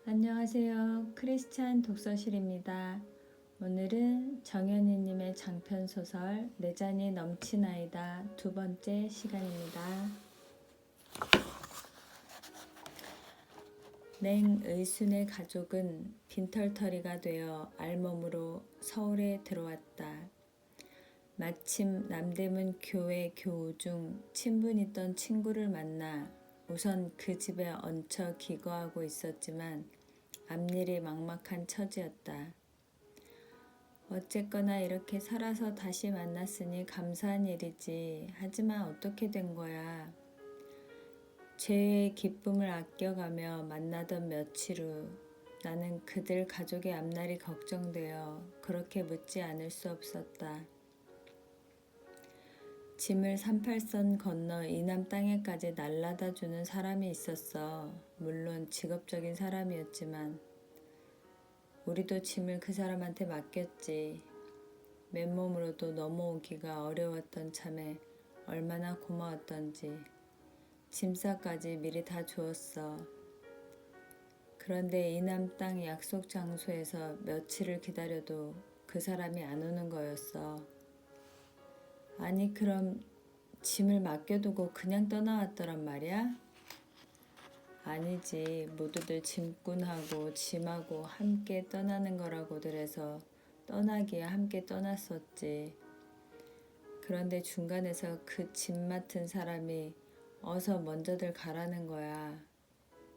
안녕하세요. 크리스찬 독서실입니다. 오늘은 정현희님의 장편소설 내 잔이 넘치나이다 두 번째 시간입니다. 냉의순의 가족은 빈털터리가 되어 알몸으로 서울에 들어왔다. 마침 남대문 교회 교우 중 친분 있던 친구를 만나 우선 그 집에 얹혀 기거하고 있었지만 앞일이 막막한 처지였다. 어쨌거나 이렇게 살아서 다시 만났으니 감사한 일이지. 하지만 어떻게 된 거야? 죄의 기쁨을 아껴가며 만나던 며칠 후 나는 그들 가족의 앞날이 걱정되어 그렇게 묻지 않을 수 없었다. 짐을 38선 건너 이남 땅에까지 날라다 주는 사람이 있었어. 물론 직업적인 사람이었지만 우리도 짐을 그 사람한테 맡겼지. 맨몸으로도 넘어오기가 어려웠던 참에 얼마나 고마웠던지. 짐싸까지 미리 다 주었어. 그런데 이남 땅 약속 장소에서 며칠을 기다려도 그 사람이 안 오는 거였어. 아니 그럼 짐을 맡겨두고 그냥 떠나왔더란 말이야? 아니지. 모두들 짐꾼하고 짐하고 함께 떠나는 거라고들 해서 떠나기에 함께 떠났었지. 그런데 중간에서 그 짐 맡은 사람이 어서 먼저들 가라는 거야.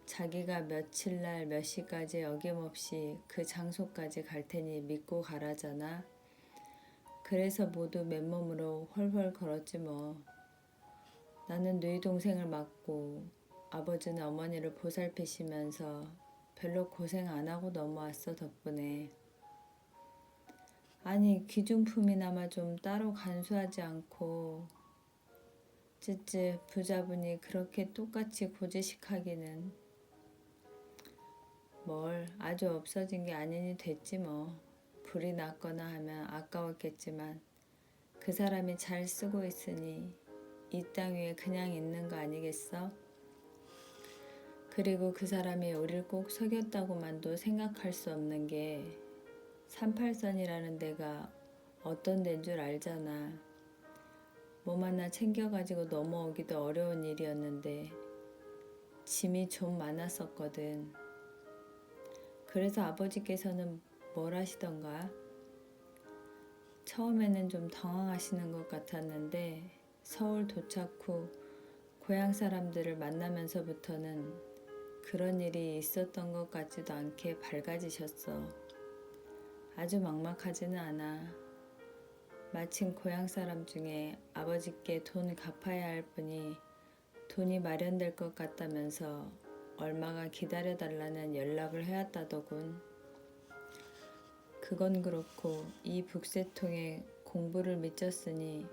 자기가 며칠날 몇 시까지 어김없이 그 장소까지 갈 테니 믿고 가라잖아. 그래서 모두 맨몸으로 헐헐 걸었지 뭐. 나는 누이 동생을 맡고 아버지는 어머니를 보살피시면서 별로 고생 안 하고 넘어왔어 덕분에. 아니 귀중품이나마 좀 따로 간수하지 않고 찌찌 부자분이 그렇게 똑같이 고지식하기는. 뭘 아주 없어진 게 아니니 됐지 뭐. 불이 났거나 하면 아까웠겠지만 그 사람이 잘 쓰고 있으니 이 땅 위에 그냥 있는 거 아니겠어? 그리고 그 사람이 우릴 꼭 속였다고만도 생각할 수 없는 게 38선이라는 데가 어떤 데인 줄 알잖아. 몸 하나 챙겨가지고 넘어오기도 어려운 일이었는데 짐이 좀 많았었거든. 그래서 아버지께서는 뭘 하시던가? 처음에는 좀 당황하시는 것 같았는데 서울 도착 후 고향 사람들을 만나면서부터는 그런 일이 있었던 것 같지도 않게 밝아지셨어. 아주 막막하지는 않아. 마침 고향 사람 중에 아버지께 돈 갚아야 할 분이 돈이 마련될 것 같다면서 얼마가 기다려달라는 연락을 해왔다더군. 그건 그렇고 이 북새통에 공부를 미쳤으니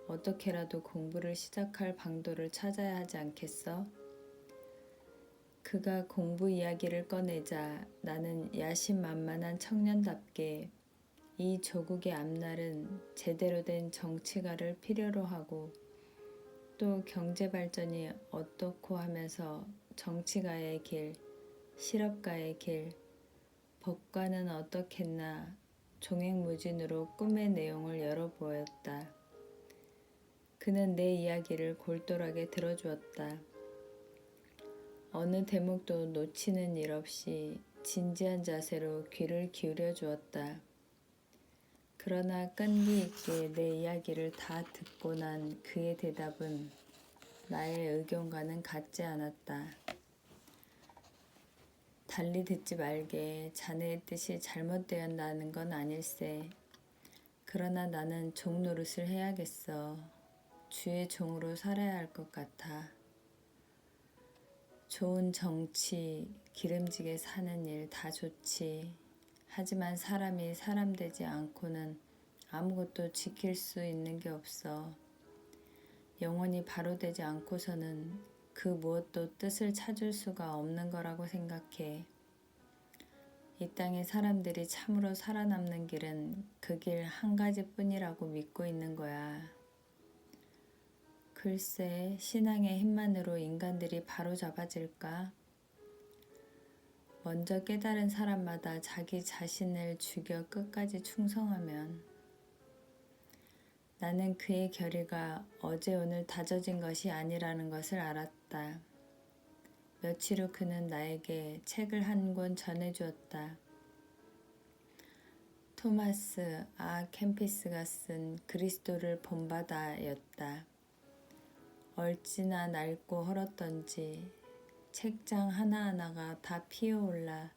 어떻게라도 공부를 시작할 방도를 찾아야 하지 않겠어? 그가 공부 이야기를 꺼내자 나는 야심만만한 청년답게 이 조국의 앞날은 제대로 된 정치가를 필요로 하고 또 경제발전이 어떻고 하면서 정치가의 길, 실업가의 길, 법관은 어떻겠나 종횡무진으로 꿈의 내용을 열어보였다. 그는 내 이야기를 골똘하게 들어주었다. 어느 대목도 놓치는 일 없이 진지한 자세로 귀를 기울여 주었다. 그러나 끈기 있게 내 이야기를 다 듣고 난 그의 대답은 나의 의견과는 같지 않았다. 달리 듣지 말게. 자네의 뜻이 잘못되었다는 건 아닐세. 그러나 나는 종 노릇을 해야겠어. 주의 종으로 살아야 할 것 같아. 좋은 정치, 기름지게 사는 일 다 좋지. 하지만 사람이 사람 되지 않고는 아무것도 지킬 수 있는 게 없어. 영혼이 바로 되지 않고서는 그 무엇도 뜻을 찾을 수가 없는 거라고 생각해. 이 땅의 사람들이 참으로 살아남는 길은 그 길 한 가지뿐이라고 믿고 있는 거야. 글쎄, 신앙의 힘만으로 인간들이 바로 잡아질까? 먼저 깨달은 사람마다 자기 자신을 죽여 끝까지 충성하면 나는 그의 결의가 어제 오늘 다져진 것이 아니라는 것을 알았다. 며칠 후 그는 나에게 책을 한 권 전해주었다. 토마스 아 캠피스가 쓴 그리스도를 본바다였다. 얼지나 낡고 헐었던지 책장 하나하나가 다 피어올라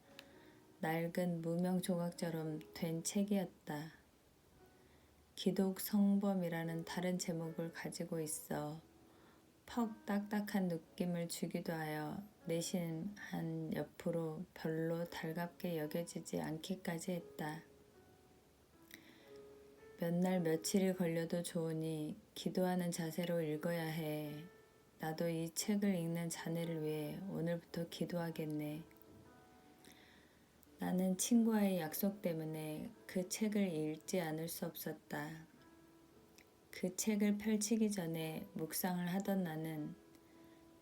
낡은 무명 조각처럼 된 책이었다. 기독 성범이라는 다른 제목을 가지고 있어 퍽 딱딱한 느낌을 주기도 하여 내심 한 옆으로 별로 달갑게 여겨지지 않기까지 했다. 몇 날 며칠이 걸려도 좋으니 기도하는 자세로 읽어야 해. 나도 이 책을 읽는 자네를 위해 오늘부터 기도하겠네. 나는 친구와의 약속 때문에 그 책을 읽지 않을 수 없었다. 그 책을 펼치기 전에 묵상을 하던 나는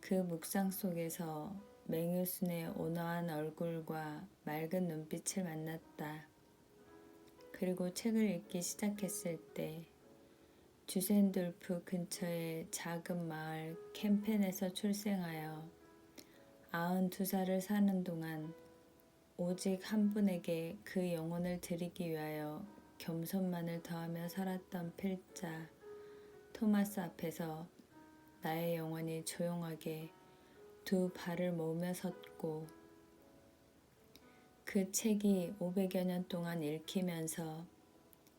그 묵상 속에서 맹일순의 온화한 얼굴과 맑은 눈빛을 만났다. 그리고 책을 읽기 시작했을 때 주센돌프 근처의 작은 마을 캠펜에서 출생하여 92살을 사는 동안 오직 한 분에게 그 영혼을 드리기 위하여 겸손만을 더하며 살았던 필자 토마스 앞에서 나의 영혼이 조용하게 두 발을 모으며 섰고 그 책이 500여 년 동안 읽히면서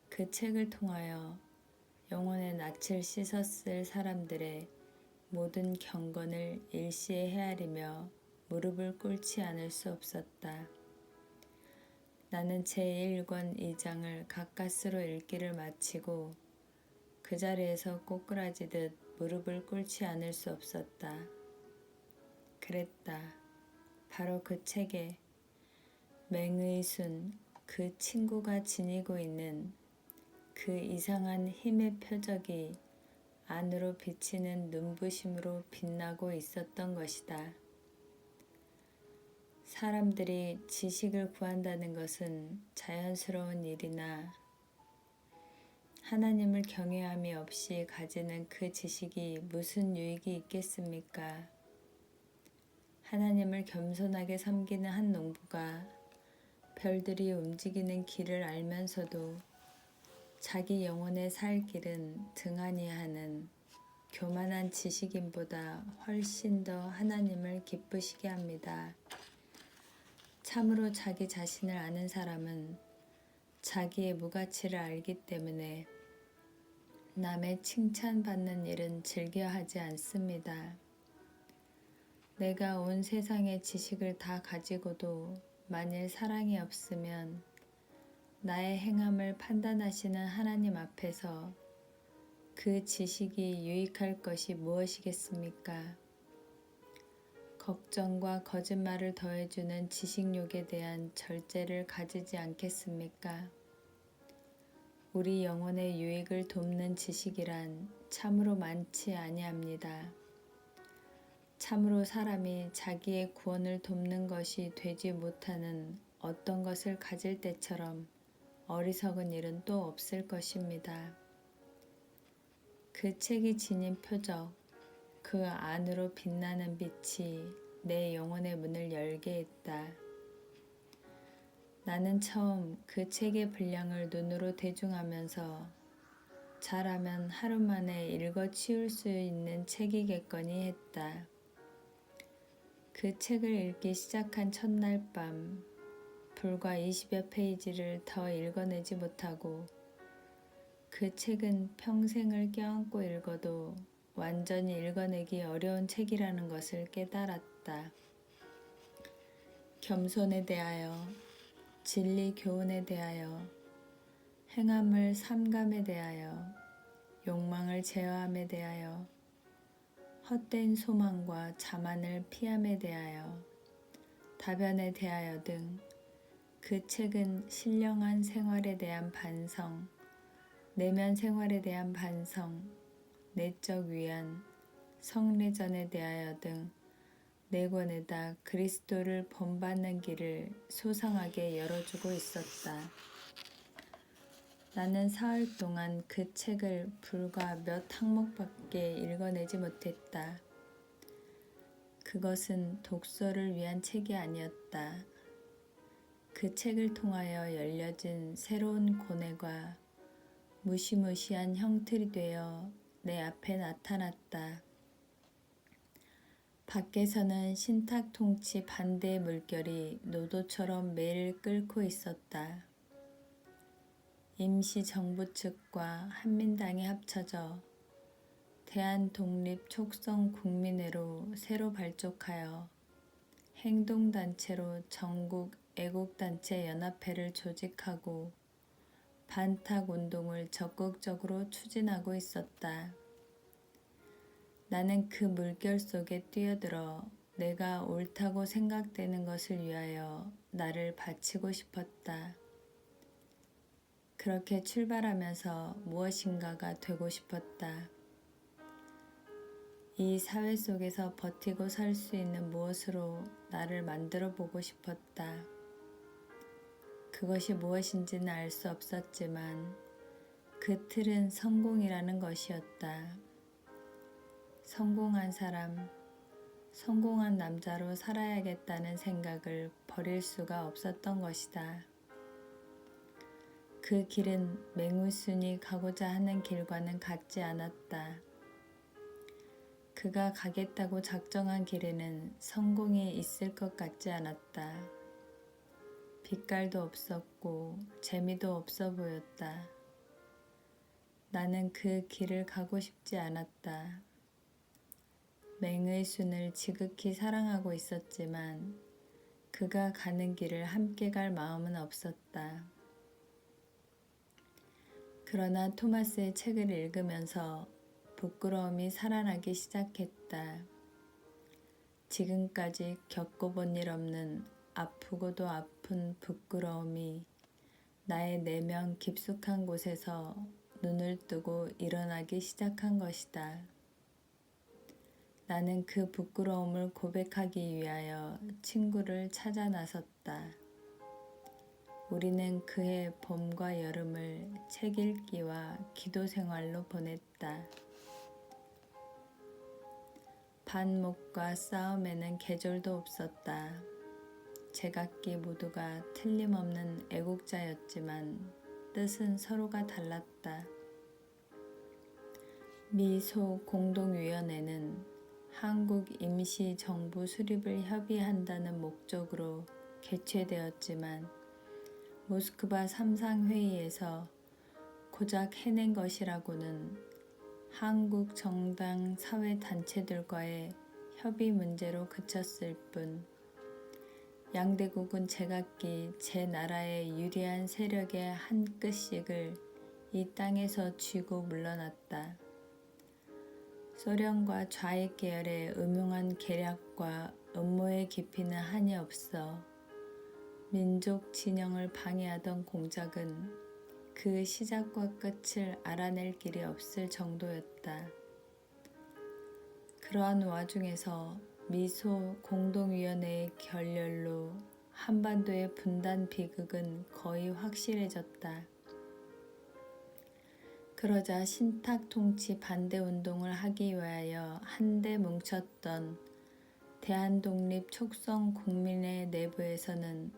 그 책을 통하여 영혼의 낯을 씻었을 사람들의 모든 경건을 일시에 헤아리며 무릎을 꿇지 않을 수 없었다. 나는 제1권 2장을 가까스로 읽기를 마치고 그 자리에서 꼬꾸라지듯 무릎을 꿇지 않을 수 없었다. 그랬다. 바로 그 책에 맹의순, 그 친구가 지니고 있는 그 이상한 힘의 표적이 안으로 비치는 눈부심으로 빛나고 있었던 것이다. 사람들이 지식을 구한다는 것은 자연스러운 일이나 하나님을 경외함이 없이 가지는 그 지식이 무슨 유익이 있겠습니까? 하나님을 겸손하게 섬기는 한 농부가 별들이 움직이는 길을 알면서도 자기 영혼의 살 길은 등한히 하는 교만한 지식인보다 훨씬 더 하나님을 기쁘시게 합니다. 참으로 자기 자신을 아는 사람은 자기의 무가치를 알기 때문에 남의 칭찬받는 일은 즐겨하지 않습니다. 내가 온 세상의 지식을 다 가지고도 만일 사랑이 없으면 나의 행함을 판단하시는 하나님 앞에서 그 지식이 유익할 것이 무엇이겠습니까? 걱정과 거짓말을 더해주는 지식욕에 대한 절제를 가지지 않겠습니까? 우리 영혼의 유익을 돕는 지식이란 참으로 많지 아니합니다. 참으로 사람이 자기의 구원을 돕는 것이 되지 못하는 어떤 것을 가질 때처럼 어리석은 일은 또 없을 것입니다. 그 책이 지닌 표적, 그 안으로 빛나는 빛이 내 영혼의 문을 열게 했다. 나는 처음 그 책의 분량을 눈으로 대중하면서 잘하면 하루 만에 읽어 치울 수 있는 책이겠거니 했다. 그 책을 읽기 시작한 첫날 밤 불과 20여 페이지를 더 읽어내지 못하고 그 책은 평생을 껴안고 읽어도 완전히 읽어내기 어려운 책이라는 것을 깨달았다. 겸손에 대하여, 진리 교훈에 대하여, 행함을 삼감에 대하여, 욕망을 제어함에 대하여, 헛된 소망과 자만을 피함에 대하여, 다변에 대하여 등 그 책은 신령한 생활에 대한 반성, 내면 생활에 대한 반성, 내적 위안, 성례전에 대하여 등 네 권에다 그리스도를 본받는 길을 소상하게 열어주고 있었다. 나는 사흘 동안 그 책을 불과 몇 항목밖에 읽어내지 못했다. 그것은 독서를 위한 책이 아니었다. 그 책을 통하여 열려진 새로운 고뇌가 무시무시한 형틀이 되어 내 앞에 나타났다. 밖에서는 신탁통치 반대의 물결이 노도처럼 매를 끓고 있었다. 임시정부 측과 한민당이 합쳐져 대한독립촉성국민회로 새로 발족하여 행동단체로 전국 애국단체 연합회를 조직하고 반탁운동을 적극적으로 추진하고 있었다. 나는 그 물결 속에 뛰어들어 내가 옳다고 생각되는 것을 위하여 나를 바치고 싶었다. 그렇게 출발하면서 무엇인가가 되고 싶었다. 이 사회 속에서 버티고 살 수 있는 무엇으로 나를 만들어 보고 싶었다. 그것이 무엇인지는 알 수 없었지만 그 틀은 성공이라는 것이었다. 성공한 사람, 성공한 남자로 살아야겠다는 생각을 버릴 수가 없었던 것이다. 그 길은 맹우순이 가고자 하는 길과는 같지 않았다. 그가 가겠다고 작정한 길에는 성공이 있을 것 같지 않았다. 빛깔도 없었고 재미도 없어 보였다. 나는 그 길을 가고 싶지 않았다. 맹의순을 지극히 사랑하고 있었지만 그가 가는 길을 함께 갈 마음은 없었다. 그러나 토마스의 책을 읽으면서 부끄러움이 살아나기 시작했다. 지금까지 겪어본 일 없는 아프고도 아픈 부끄러움이 나의 내면 깊숙한 곳에서 눈을 뜨고 일어나기 시작한 것이다. 나는 그 부끄러움을 고백하기 위하여 친구를 찾아 나섰다. 우리는 그해 봄과 여름을 책 읽기와 기도 생활로 보냈다. 반목과 싸움에는 계절도 없었다. 제각기 모두가 틀림없는 애국자였지만 뜻은 서로가 달랐다. 미소 공동위원회는 한국 임시정부 수립을 협의한다는 목적으로 개최되었지만 모스크바 삼상회의에서 고작 해낸 것이라고는 한국 정당 사회단체들과의 협의 문제로 그쳤을 뿐 양대국은 제각기 제 나라의 유리한 세력의 한 끗씩을 이 땅에서 쥐고 물러났다. 소련과 좌익 계열의 음흉한 계략과 음모의 깊이는 한이 없어 민족 진영을 방해하던 공작은 그 시작과 끝을 알아낼 길이 없을 정도였다. 그러한 와중에서 미소 공동위원회의 결렬로 한반도의 분단 비극은 거의 확실해졌다. 그러자 신탁통치 반대운동을 하기 위하여 한데 뭉쳤던 대한독립촉성국민회 내부에서는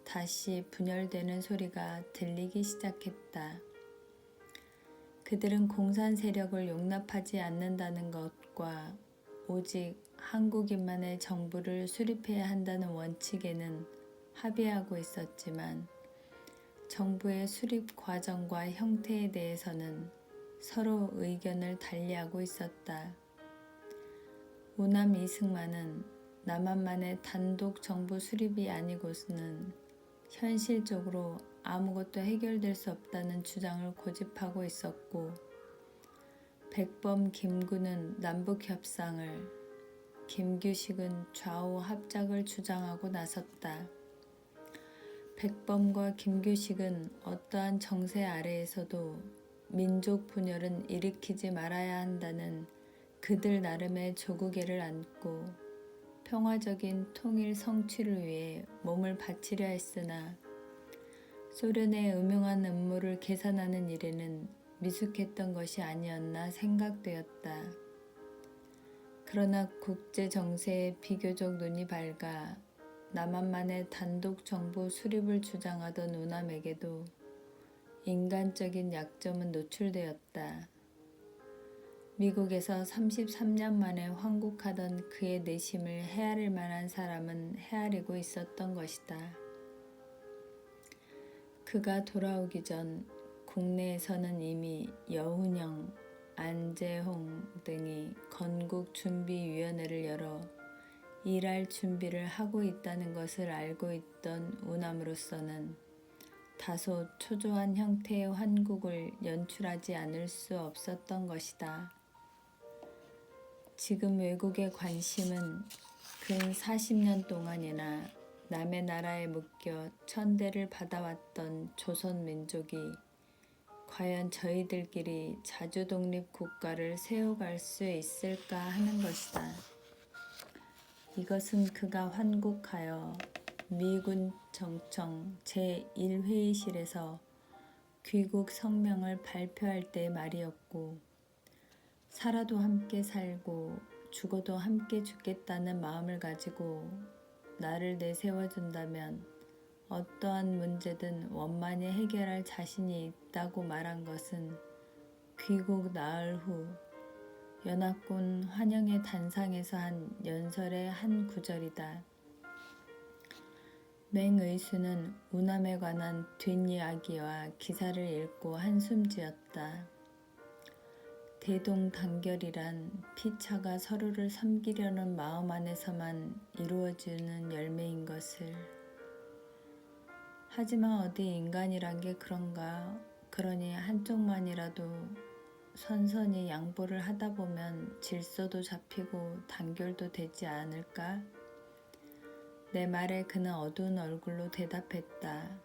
다시 분열되는 소리가 들리기 시작했다. 그들은 공산 세력을 용납하지 않는다는 것과 오직 한국인만의 정부를 수립해야 한다는 원칙에는 합의하고 있었지만 정부의 수립 과정과 형태에 대해서는 서로 의견을 달리하고 있었다. 오남 이승만은 남한만의 단독 정부 수립이 아니고서는 현실적으로 아무것도 해결될 수 없다는 주장을 고집하고 있었고 백범 김구는 남북협상을, 김규식은 좌우 합작을 주장하고 나섰다. 백범과 김규식은 어떠한 정세 아래에서도 민족 분열은 일으키지 말아야 한다는 그들 나름의 조국애를 안고 평화적인 통일 성취를 위해 몸을 바치려 했으나 소련의 음흉한 음모를 계산하는 일에는 미숙했던 것이 아니었나 생각되었다. 그러나 국제 정세에 비교적 눈이 밝아 남한만의 단독 정부 수립을 주장하던 우남에게도 인간적인 약점은 노출되었다. 미국에서 33년 만에 환국하던 그의 내심을 헤아릴 만한 사람은 헤아리고 있었던 것이다. 그가 돌아오기 전 국내에서는 이미 여훈영, 안재홍 등이 건국준비위원회를 열어 일할 준비를 하고 있다는 것을 알고 있던 우남으로서는 다소 초조한 형태의 환국을 연출하지 않을 수 없었던 것이다. 지금 외국의 관심은 근 40년 동안이나 남의 나라에 묶여 천대를 받아왔던 조선 민족이 과연 저희들끼리 자주독립 국가를 세워갈 수 있을까 하는 것이다. 이것은 그가 환국하여 미군 정청 제1회의실에서 귀국 성명을 발표할 때의 말이었고, 살아도 함께 살고 죽어도 함께 죽겠다는 마음을 가지고 나를 내세워준다면 어떠한 문제든 원만히 해결할 자신이 있다고 말한 것은 귀국 나흘 후 연합군 환영의 단상에서 한 연설의 한 구절이다. 맹의수는 우남에 관한 뒷이야기와 기사를 읽고 한숨 지었다. 대동단결이란 피차가 서로를 섬기려는 마음 안에서만 이루어지는 열매인 것을. 하지만 어디 인간이란 게 그런가? 그러니 한쪽만이라도 선선히 양보를 하다 보면 질서도 잡히고 단결도 되지 않을까? 내 말에 그는 어두운 얼굴로 대답했다.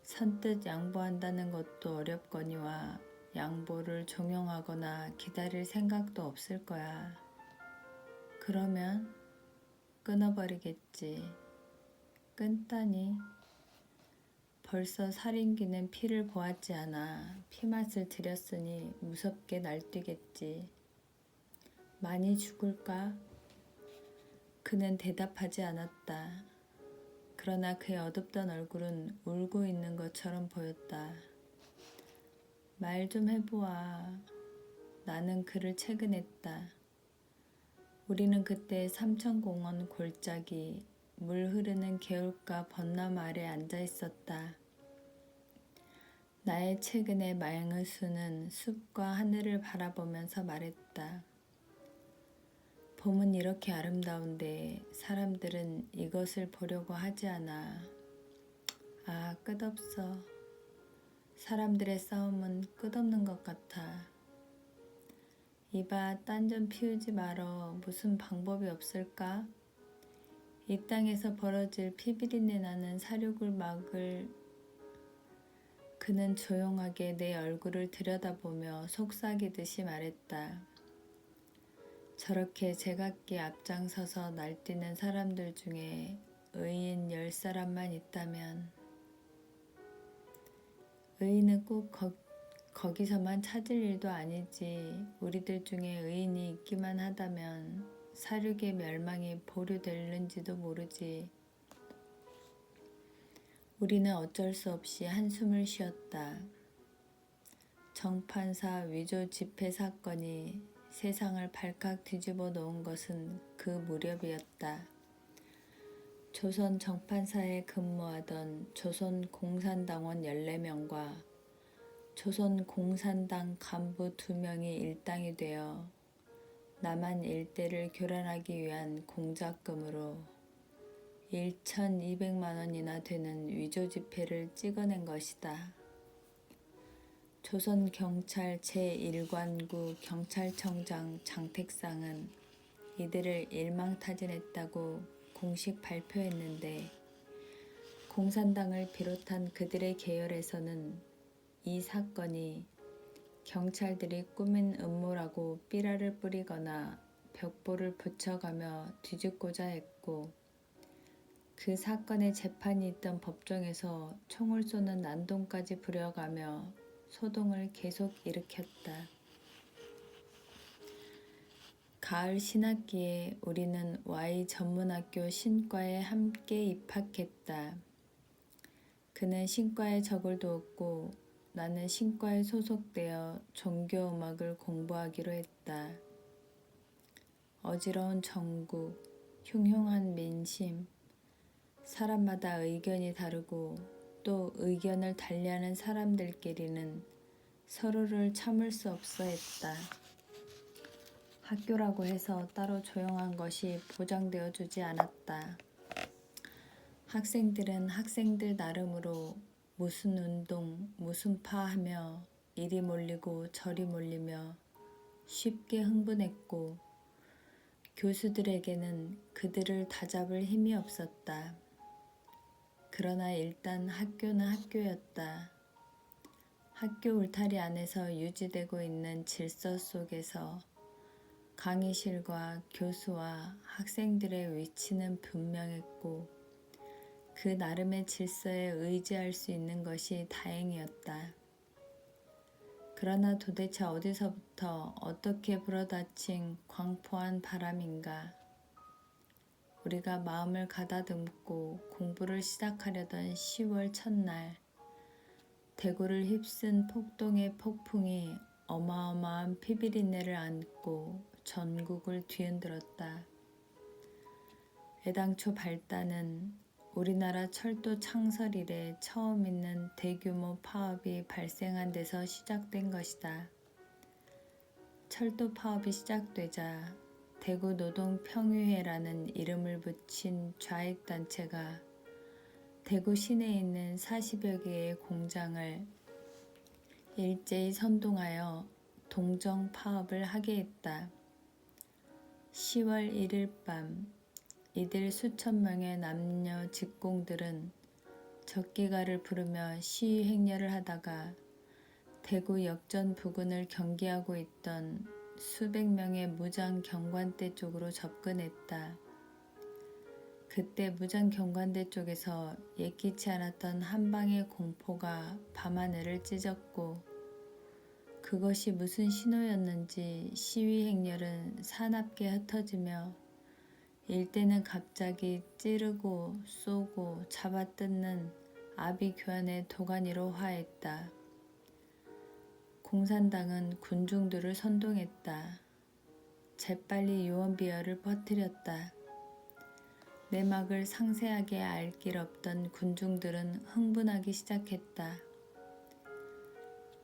선뜻 양보한다는 것도 어렵거니와 양보를 종용하거나 기다릴 생각도 없을 거야. 그러면 끊어버리겠지. 끊다니. 벌써 살인귀는 피를 보았지 않아. 피맛을 들였으니 무섭게 날뛰겠지. 많이 죽을까? 그는 대답하지 않았다. 그러나 그의 어둡던 얼굴은 울고 있는 것처럼 보였다. 말 좀 해보아. 나는 그를 채근했다. 우리는 그때 삼천공원 골짜기 물 흐르는 개울가 벚나무 아래 앉아 있었다. 나의 채근의 맹의수는 숲과 하늘을 바라보면서 말했다. 봄은 이렇게 아름다운데 사람들은 이것을 보려고 하지 않아. 아, 끝없어. 사람들의 싸움은 끝없는 것 같아. 이봐, 딴 좀 피우지 말어. 무슨 방법이 없을까? 이 땅에서 벌어질 피비린내 나는 사륙을 막을. 그는 조용하게 내 얼굴을 들여다보며 속삭이듯이 말했다. 저렇게 제각기 앞장서서 날뛰는 사람들 중에 의인 10사람만 있다면. 의인은 꼭 거기서만 찾을 일도 아니지. 우리들 중에 의인이 있기만 하다면 사륙의 멸망이 보류될는지도 모르지. 우리는 어쩔 수 없이 한숨을 쉬었다. 정판사 위조 집회 사건이 세상을 발칵 뒤집어 놓은 것은 그 무렵이었다. 조선 정판사에 근무하던 조선공산당원 14명과 조선공산당 간부 2명이 일당이 되어 남한 일대를 교란하기 위한 공작금으로 1,200만 원이나 되는 위조 지폐를 찍어낸 것이다. 조선경찰 제1관구 경찰청장 장택상은 이들을 일망타진했다고 공식 발표했는데 공산당을 비롯한 그들의 계열에서는 이 사건이 경찰들이 꾸민 음모라고 삐라를 뿌리거나 벽보를 붙여가며 뒤집고자 했고 그 사건의 재판이 있던 법정에서 총을 쏘는 난동까지 부려가며 소동을 계속 일으켰다. 가을 신학기에 우리는 Y 전문학교 신과에 함께 입학했다. 그는 신과에 적을 두었고 나는 신과에 소속되어 종교음악을 공부하기로 했다. 어지러운 정국, 흉흉한 민심, 사람마다 의견이 다르고 또 의견을 달리하는 사람들끼리는 서로를 참을 수 없어 했다. 학교라고 해서 따로 조용한 것이 보장되어 주지 않았다. 학생들은 학생들 나름으로 무슨 운동, 무슨 파 하며 이리 몰리고 저리 몰리며 쉽게 흥분했고 교수들에게는 그들을 다잡을 힘이 없었다. 그러나 일단 학교는 학교였다. 학교 울타리 안에서 유지되고 있는 질서 속에서 강의실과 교수와 학생들의 위치는 분명했고 그 나름의 질서에 의지할 수 있는 것이 다행이었다. 그러나 도대체 어디서부터 어떻게 불어닥친 광포한 바람인가. 우리가 마음을 가다듬고 공부를 시작하려던 10월 첫날 대구를 휩쓴 폭동의 폭풍이 어마어마한 피비린내를 안고 전국을 뒤흔들었다. 애당초 발단은 우리나라 철도 창설 이래 처음 있는 대규모 파업이 발생한 데서 시작된 것이다. 철도 파업이 시작되자 대구노동평의회라는 이름을 붙인 좌익단체가 대구 시내에 있는 40여 개의 공장을 일제히 선동하여 동정 파업을 하게 했다. 10월 1일 밤 이들 수천 명의 남녀 직공들은 적기가를 부르며 시위 행렬을 하다가 대구 역전 부근을 경계하고 있던 수백 명의 무장 경관대 쪽으로 접근했다. 그때 무장 경관대 쪽에서 예기치 않았던 한 방의 공포가 밤하늘을 찢었고 그것이 무슨 신호였는지 시위 행렬은 사납게 흩어지며 일대는 갑자기 찌르고 쏘고 잡아뜯는 아비규환의 도가니로 화했다. 공산당은 군중들을 선동했다. 재빨리 유언비어를 퍼뜨렸다. 내막을 상세하게 알 길 없던 군중들은 흥분하기 시작했다.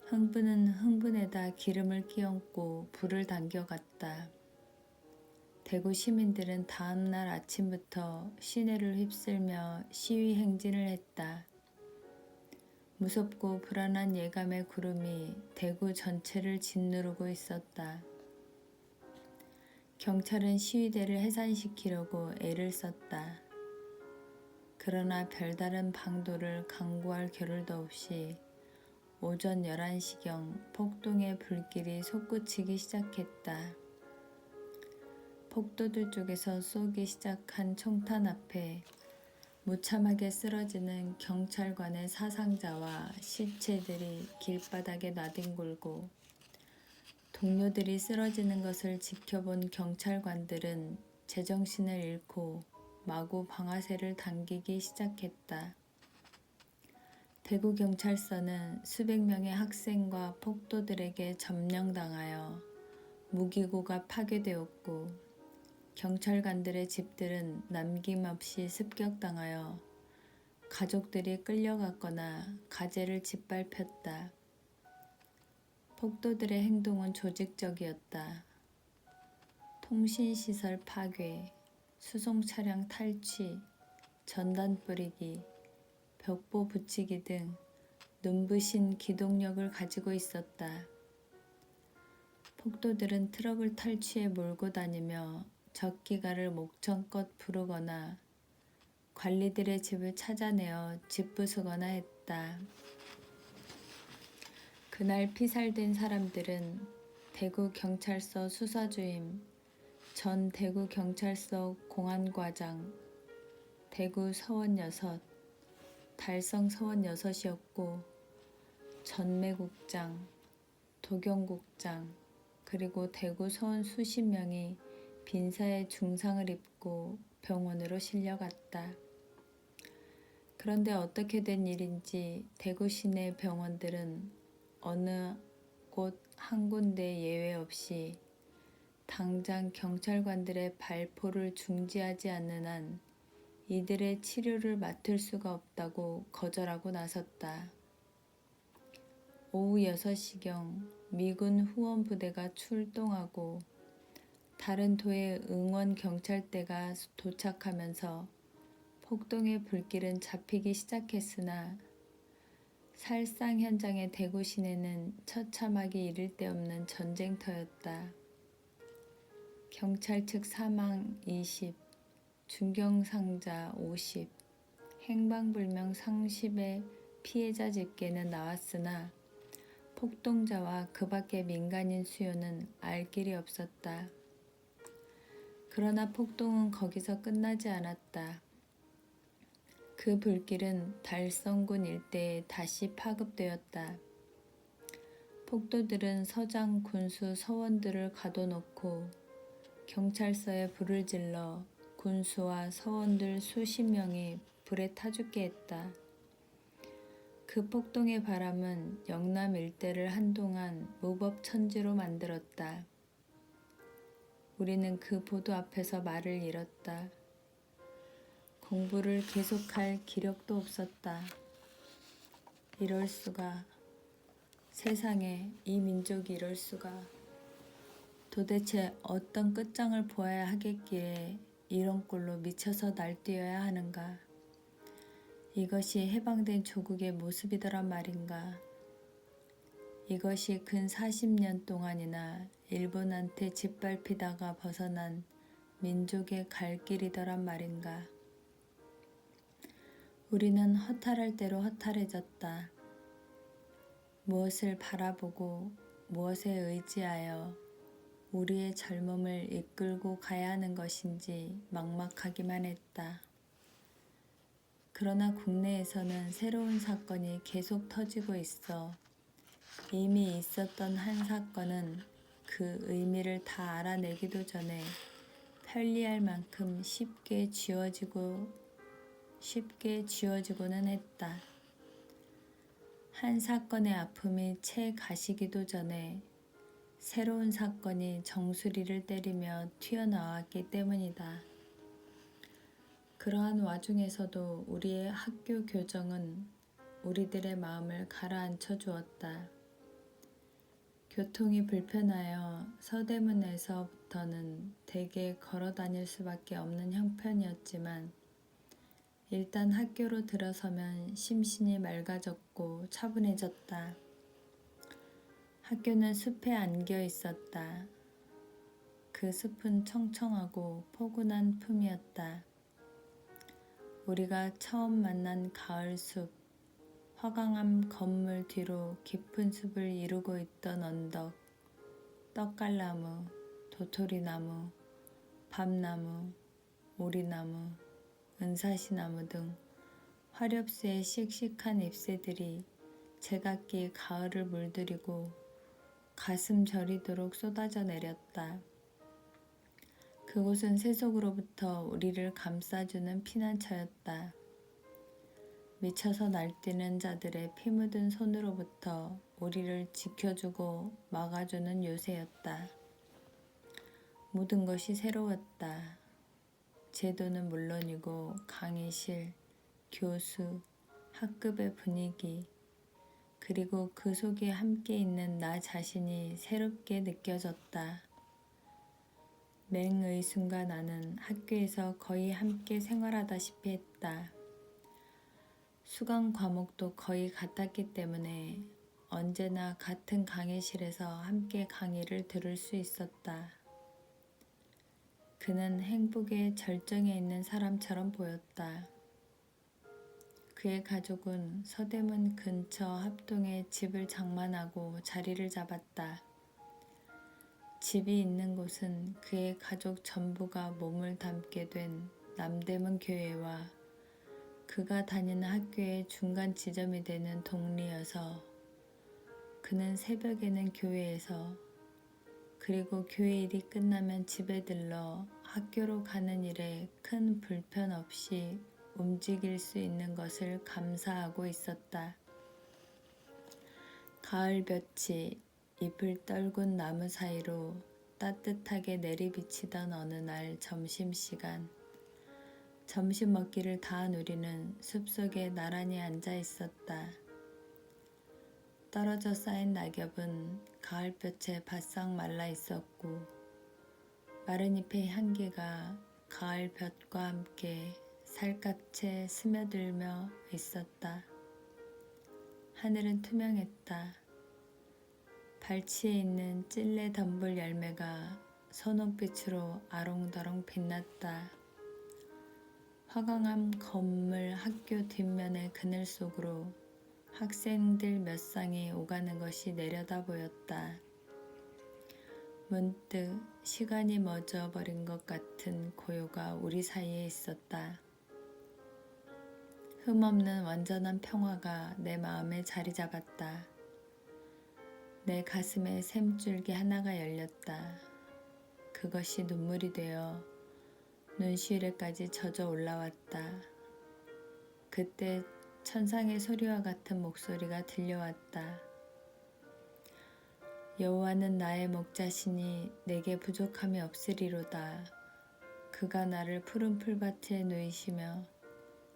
흥분은 흥분에다 기름을 끼얹고 불을 당겨갔다. 대구 시민들은 다음 날 아침부터 시내를 휩쓸며 시위 행진을 했다. 무섭고 불안한 예감의 구름이 대구 전체를 짓누르고 있었다. 경찰은 시위대를 해산시키려고 애를 썼다. 그러나 별다른 방도를 강구할 겨를도 없이 오전 11시경 폭동의 불길이 솟구치기 시작했다. 폭도들 쪽에서 쏘기 시작한 총탄 앞에 무참하게 쓰러지는 경찰관의 사상자와 시체들이 길바닥에 나뒹굴고 동료들이 쓰러지는 것을 지켜본 경찰관들은 제정신을 잃고 마구 방아쇠를 당기기 시작했다. 대구경찰서는 수백 명의 학생과 폭도들에게 점령당하여 무기고가 파괴되었고 경찰관들의 집들은 남김없이 습격당하여 가족들이 끌려갔거나 가재를 짓밟혔다. 폭도들의 행동은 조직적이었다. 통신시설 파괴, 수송차량 탈취, 전단 뿌리기, 벽보 붙이기 등 눈부신 기동력을 가지고 있었다. 폭도들은 트럭을 탈취해 몰고 다니며 적기가를 목청껏 부르거나 관리들의 집을 찾아내어 짓부수거나 했다. 그날 피살된 사람들은 대구 경찰서 수사주임 전 대구경찰서 공안과장, 대구 서원 6, 달성 서원 6이었고 전매국장, 도경국장, 그리고 대구 서원 수십 명이 빈사에 중상을 입고 병원으로 실려갔다. 그런데 어떻게 된 일인지 대구 시내 병원들은 어느 곳 한 군데 예외 없이 당장 경찰관들의 발포를 중지하지 않는 한 이들의 치료를 맡을 수가 없다고 거절하고 나섰다. 오후 6시경 미군 후원부대가 출동하고 다른 도의 응원 경찰대가 도착하면서 폭동의 불길은 잡히기 시작했으나 살상 현장의 대구 시내는 처참하기 이를 데 없는 전쟁터였다. 경찰 측 사망 20, 중경상자 50, 행방불명 30의 피해자 집계는 나왔으나 폭동자와 그 밖의 민간인 수요는 알 길이 없었다. 그러나 폭동은 거기서 끝나지 않았다. 그 불길은 달성군 일대에 다시 파급되었다. 폭도들은 서장, 군수, 서원들을 가둬놓고 경찰서에 불을 질러 군수와 서원들 수십 명이 불에 타 죽게 했다. 그 폭동의 바람은 영남 일대를 한동안 무법천지로 만들었다. 우리는 그 보도 앞에서 말을 잃었다. 공부를 계속할 기력도 없었다. 이럴 수가, 세상에 이 민족이 이럴 수가. 도대체 어떤 끝장을 보아야 하겠기에 이런 꼴로 미쳐서 날뛰어야 하는가. 이것이 해방된 조국의 모습이더란 말인가. 이것이 근 40년 동안이나 일본한테 짓밟히다가 벗어난 민족의 갈 길이더란 말인가. 우리는 허탈할 대로 허탈해졌다. 무엇을 바라보고 무엇에 의지하여 우리의 젊음을 이끌고 가야 하는 것인지 막막하기만 했다. 그러나 국내에서는 새로운 사건이 계속 터지고 있어 이미 있었던 한 사건은 그 의미를 다 알아내기도 전에 편리할 만큼 쉽게 지워지고는 했다. 한 사건의 아픔이 채 가시기도 전에 새로운 사건이 정수리를 때리며 튀어나왔기 때문이다. 그러한 와중에서도 우리의 학교 교정은 우리들의 마음을 가라앉혀 주었다. 교통이 불편하여 서대문에서부터는 대개 걸어 다닐 수밖에 없는 형편이었지만 일단 학교로 들어서면 심신이 맑아졌고 차분해졌다. 학교는 숲에 안겨 있었다. 그 숲은 청청하고 포근한 품이었다. 우리가 처음 만난 가을 숲, 화강암 건물 뒤로 깊은 숲을 이루고 있던 언덕, 떡갈나무, 도토리나무, 밤나무, 오리나무, 은사시나무 등 화렵수의 씩씩한 잎새들이 제각기 가을을 물들이고 가슴 저리도록 쏟아져 내렸다. 그곳은 세속으로부터 우리를 감싸주는 피난처였다. 미쳐서 날뛰는 자들의 피 묻은 손으로부터 우리를 지켜주고 막아주는 요새였다. 모든 것이 새로웠다. 제도는 물론이고 강의실, 교수, 학급의 분위기, 그리고 그 속에 함께 있는 나 자신이 새롭게 느껴졌다. 맹의순과 나는 학교에서 거의 함께 생활하다시피 했다. 수강 과목도 거의 같았기 때문에 언제나 같은 강의실에서 함께 강의를 들을 수 있었다. 그는 행복의 절정에 있는 사람처럼 보였다. 그의 가족은 서대문 근처 합동에 집을 장만하고 자리를 잡았다. 집이 있는 곳은 그의 가족 전부가 몸을 담게 된 남대문 교회와 그가 다니는 학교의 중간 지점이 되는 동리여서 그는 새벽에는 교회에서 그리고 교회 일이 끝나면 집에 들러 학교로 가는 일에 큰 불편 없이 움직일 수 있는 것을 감사하고 있었다. 가을볕이 잎을 떨군 나무 사이로 따뜻하게 내리비치던 어느 날 점심시간, 점심 먹기를 다 한 우리는 숲속에 나란히 앉아 있었다. 떨어져 쌓인 낙엽은 가을볕에 바싹 말라 있었고 마른 잎의 향기가 가을볕과 함께 살갗에 스며들며 있었다. 하늘은 투명했다. 발치에 있는 찔레 덤불 열매가 선홍빛으로 아롱다롱 빛났다. 화강암 건물 학교 뒷면의 그늘 속으로 학생들 몇 쌍이 오가는 것이 내려다 보였다. 문득 시간이 멎어버린 것 같은 고요가 우리 사이에 있었다. 흠없는 완전한 평화가 내 마음에 자리 잡았다. 내 가슴에 샘줄기 하나가 열렸다. 그것이 눈물이 되어 눈시울에까지 젖어 올라왔다. 그때 천상의 소리와 같은 목소리가 들려왔다. 여호와는 나의 목자시니 내게 부족함이 없으리로다. 그가 나를 푸른 풀밭에 누이시며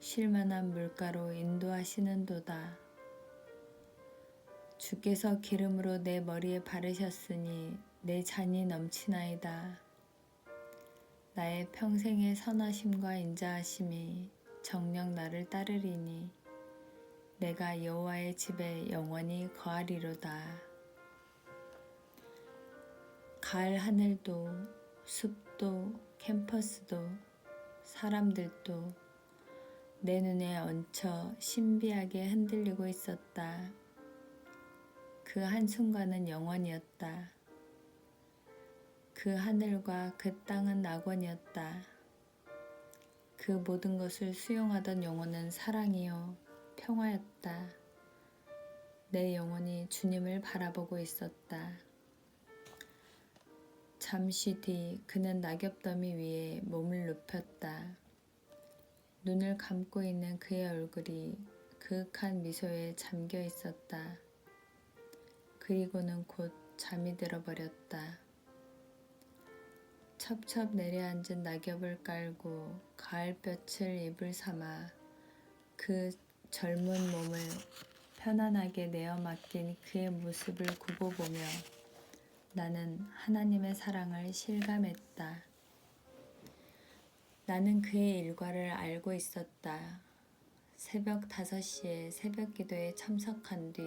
쉴만한 물가로 인도하시는도다. 주께서 기름으로 내 머리에 바르셨으니 내 잔이 넘치나이다. 나의 평생의 선하심과 인자하심이 정녕 나를 따르리니 내가 여호와의 집에 영원히 거하리로다. 가을 하늘도 숲도 캠퍼스도 사람들도 내 눈에 얹혀 신비하게 흔들리고 있었다. 그 한순간은 영원이었다. 그 하늘과 그 땅은 낙원이었다. 그 모든 것을 수용하던 영혼은 사랑이요 평화였다. 내 영혼이 주님을 바라보고 있었다. 잠시 뒤 그는 낙엽더미 위에 몸을 눕혔다. 눈을 감고 있는 그의 얼굴이 그윽한 미소에 잠겨 있었다. 그리고는 곧 잠이 들어버렸다. 첩첩 내려앉은 낙엽을 깔고 가을볕을 입을 삼아 그 젊은 몸을 편안하게 내어 맡긴 그의 모습을 굽어보며 나는 하나님의 사랑을 실감했다. 나는 그의 일과를 알고 있었다. 새벽 5시에 새벽 기도에 참석한 뒤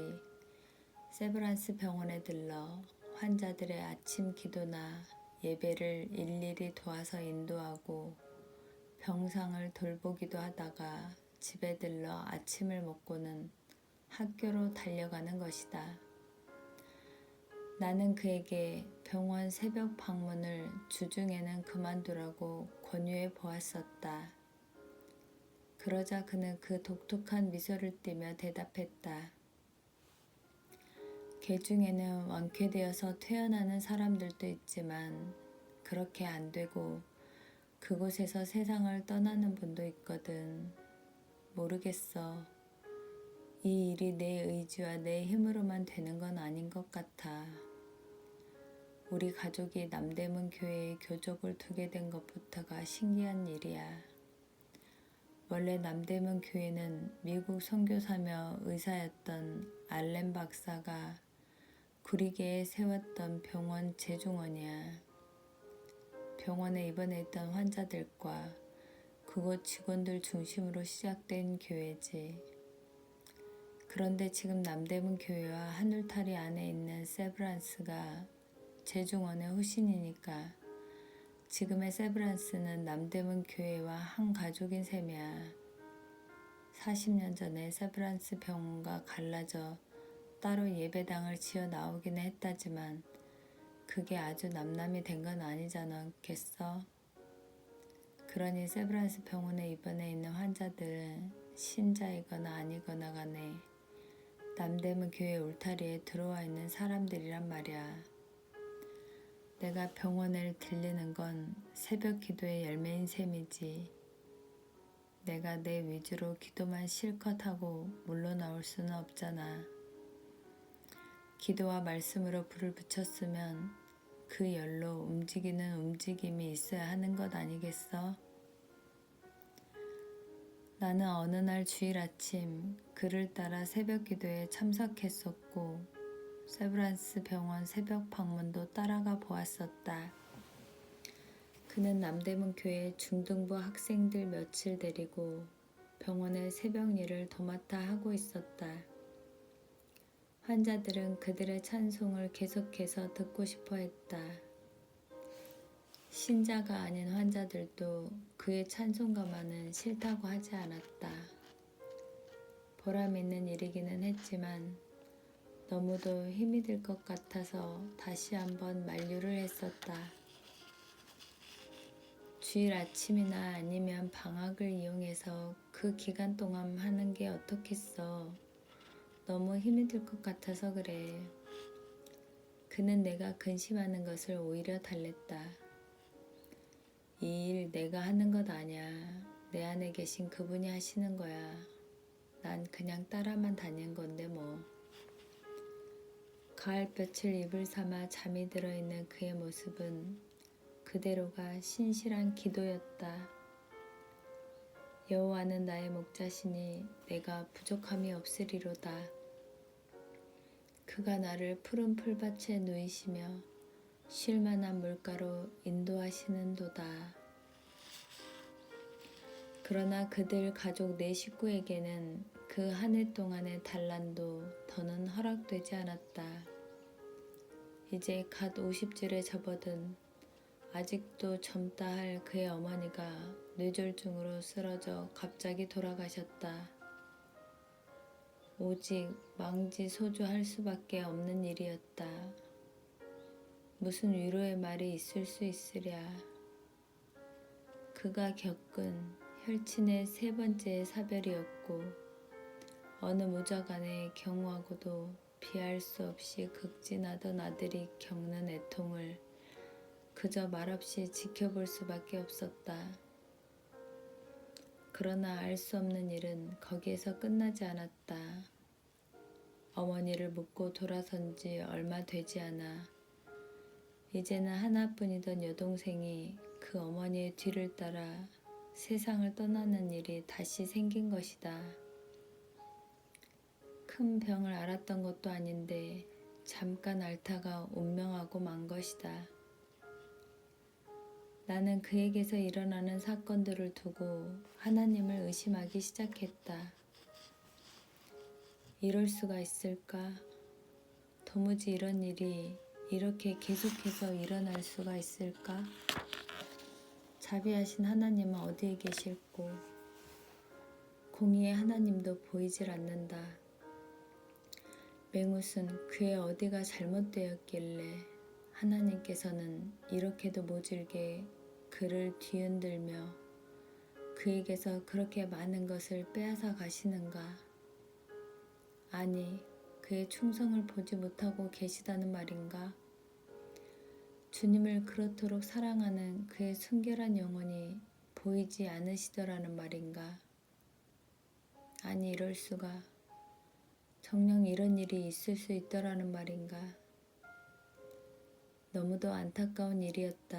세브란스 병원에 들러 환자들의 아침 기도나 예배를 일일이 도와서 인도하고 병상을 돌보기도 하다가 집에 들러 아침을 먹고는 학교로 달려가는 것이다. 나는 그에게 병원 새벽 방문을 주중에는 그만두라고 권유해 보았었다. 그러자 그는 그 독특한 미소를 띠며 대답했다. 개중에는 완쾌되어서 퇴원하는 사람들도 있지만 그렇게 안 되고 그곳에서 세상을 떠나는 분도 있거든. 모르겠어. 이 일이 내 의지와 내 힘으로만 되는 건 아닌 것 같아. 우리 가족이 남대문 교회에 교족을 두게 된 것부터가 신기한 일이야. 원래 남대문 교회는 미국 선교사며 의사였던 알렌 박사가 구리개에 세웠던 병원 재중원이야. 병원에 입원해 있던 환자들과 그곳 직원들 중심으로 시작된 교회지. 그런데 지금 남대문 교회와 한울타리 안에 있는 세브란스가 재중원의 후신이니까 지금의 세브란스는 남대문 교회와 한 가족인 셈이야. 40년 전에 세브란스 병원과 갈라져 따로 예배당을 지어 나오기는 했다지만 그게 아주 남남이 된 건 아니지 않겠어? 그러니 세브란스 병원에 입원해 있는 환자들은 신자이거나 아니거나 간에 남대문 교회 울타리에 들어와 있는 사람들이란 말이야. 내가 병원을 들리는 건 새벽 기도의 열매인 셈이지. 내가 내 위주로 기도만 실컷 하고 물러나올 수는 없잖아. 기도와 말씀으로 불을 붙였으면 그 열로 움직이는 움직임이 있어야 하는 것 아니겠어? 나는 어느 날 주일 아침 그를 따라 새벽 기도에 참석했었고 세브란스 병원 새벽 방문도 따라가 보았었다. 그는 남대문 교회 중등부 학생들 며칠 데리고 병원의 새벽 일을 도맡아 하고 있었다. 환자들은 그들의 찬송을 계속해서 듣고 싶어 했다. 신자가 아닌 환자들도 그의 찬송가만은 싫다고 하지 않았다. 보람 있는 일이기는 했지만 너무도 힘이 들 것 같아서 다시 한번 만류를 했었다. 주일 아침이나 아니면 방학을 이용해서 그 기간 동안 하는 게 어떻겠어. 너무 힘이 들 것 같아서 그래. 그는 내가 근심하는 것을 오히려 달랬다. 이 일 내가 하는 것 아냐. 내 안에 계신 그분이 하시는 거야. 난 그냥 따라만 다닌 건데 뭐. 가을볕을 이불 삼아 잠이 들어있는 그의 모습은 그대로가 신실한 기도였다. 여호와는 나의 목자시니 내가 부족함이 없으리로다. 그가 나를 푸른 풀밭에 누이시며 쉴만한 물가로 인도하시는도다. 그러나 그들 가족 네 식구에게는 그 한 해 동안의 단란도 더는 허락되지 않았다. 이제 갓 50줄에 접어든 아직도 젊다 할 그의 어머니가 뇌졸중으로 쓰러져 갑자기 돌아가셨다. 오직 망지 소주할 수밖에 없는 일이었다. 무슨 위로의 말이 있을 수 있으랴. 그가 겪은 혈친의 세 번째 사별이었고 어느 무저간의 경우하고도 비할 수 없이 극진하던 아들이 겪는 애통을 그저 말없이 지켜볼 수밖에 없었다. 그러나 알 수 없는 일은 거기에서 끝나지 않았다. 어머니를 묻고 돌아선 지 얼마 되지 않아 이제는 하나뿐이던 여동생이 그 어머니의 뒤를 따라 세상을 떠나는 일이 다시 생긴 것이다. 큰 병을 앓았던 것도 아닌데 잠깐 앓다가 운명하고 만 것이다. 나는 그에게서 일어나는 사건들을 두고 하나님을 의심하기 시작했다. 이럴 수가 있을까? 도무지 이런 일이 이렇게 계속해서 일어날 수가 있을까? 자비하신 하나님은 어디에 계실고 공의의 하나님도 보이질 않는다. 맹웃은 그의 어디가 잘못되었길래 하나님께서는 이렇게도 모질게 그를 뒤흔들며 그에게서 그렇게 많은 것을 빼앗아 가시는가? 아니, 그의 충성을 보지 못하고 계시다는 말인가? 주님을 그렇도록 사랑하는 그의 순결한 영혼이 보이지 않으시더라는 말인가? 아니, 이럴 수가. 정녕 이런 일이 있을 수 있더라는 말인가? 너무도 안타까운 일이었다.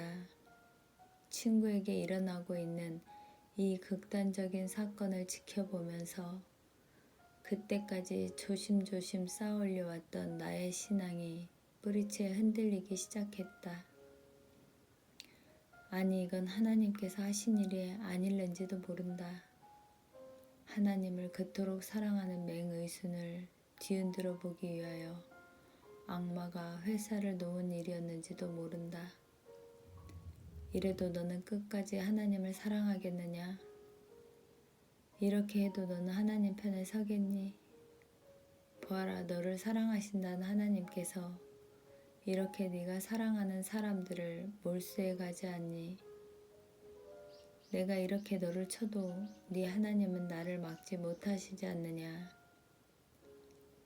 친구에게 일어나고 있는 이 극단적인 사건을 지켜보면서 그때까지 조심조심 쌓아올려왔던 나의 신앙이 뿌리채 흔들리기 시작했다. 아니, 이건 하나님께서 하신 일이 아닐는지도 모른다. 하나님을 그토록 사랑하는 맹의순을 뒤흔들어 보기 위하여 악마가 회사를 놓은 일이었는지도 모른다. 이래도 너는 끝까지 하나님을 사랑하겠느냐? 이렇게 해도 너는 하나님 편에 서겠니? 보아라, 너를 사랑하신다는 하나님께서 이렇게 네가 사랑하는 사람들을 몰수해 가지 않니? 내가 이렇게 너를 쳐도 네 하나님은 나를 막지 못하시지 않느냐?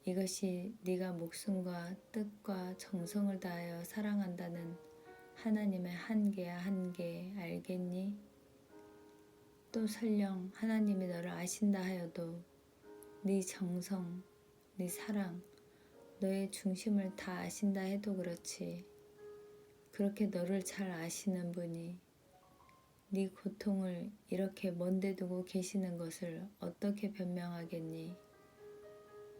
이것이 네가 목숨과 뜻과 정성을 다하여 사랑한다는 하나님의 한계야 한계 알겠니? 또 설령 하나님이 너를 아신다 하여도 네 정성, 네 사랑, 너의 중심을 다 아신다 해도 그렇지. 그렇게 너를 잘 아시는 분이 네 고통을 이렇게 먼데 두고 계시는 것을 어떻게 변명하겠니?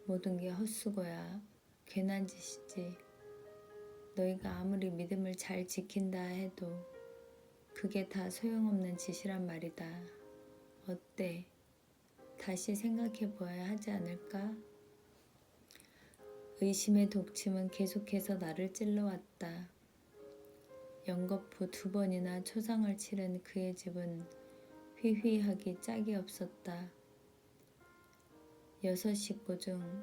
모든 게 헛수고야. 괜한 짓이지. 너희가 아무리 믿음을 잘 지킨다 해도 그게 다 소용없는 짓이란 말이다. 어때? 다시 생각해 보아야 하지 않을까? 의심의 독침은 계속해서 나를 찔러왔다. 연거푸 2번이나 초상을 치른 그의 집은 휘휘하기 짝이 없었다. 6 식구 중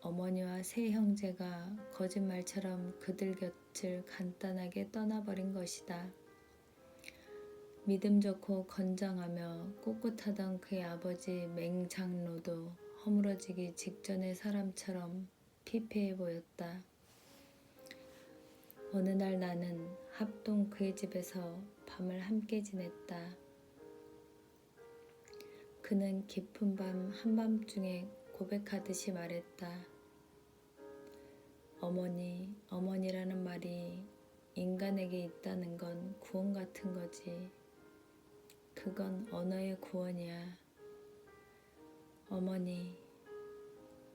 어머니와 3 형제가 거짓말처럼 그들 곁을 간단하게 떠나버린 것이다. 믿음 좋고 건장하며 꿋꿋하던 그의 아버지 맹장로도 허물어지기 직전의 사람처럼 피폐해 보였다. 어느 날 나는 합동 그의 집에서 밤을 함께 지냈다. 그는 깊은 밤 한밤중에 고백하듯이 말했다. 어머니, 어머니라는 말이 인간에게 있다는 건 구원 같은 거지. 그건 언어의 구원이야. 어머니,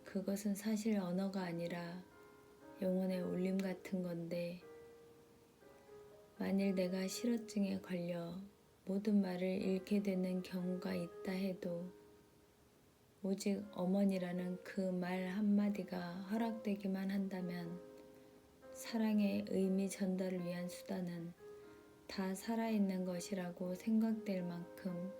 그것은 사실 언어가 아니라 영혼의 울림 같은 건데 만일 내가 실어증에 걸려 모든 말을 잃게 되는 경우가 있다 해도 오직 어머니라는 그 말 한마디가 허락되기만 한다면 사랑의 의미 전달을 위한 수단은 다 살아있는 것이라고 생각될 만큼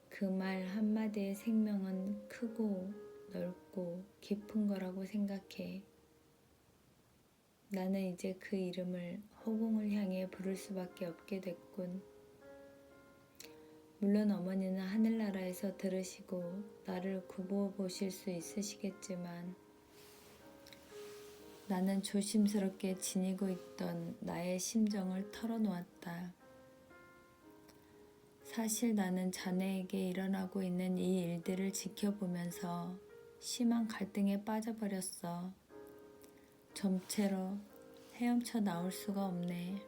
그 말 한마디의 생명은 크고 넓고 깊은 거라고 생각해. 나는 이제 그 이름을 허공을 향해 부를 수밖에 없게 됐군. 물론 어머니는 하늘나라에서 들으시고 나를 굽어보실 수 있으시겠지만 나는 조심스럽게 지니고 있던 나의 심정을 털어놓았다. 사실 나는 자네에게 일어나고 있는 이 일들을 지켜보면서 심한 갈등에 빠져버렸어. 점체로 헤엄쳐 나올 수가 없네.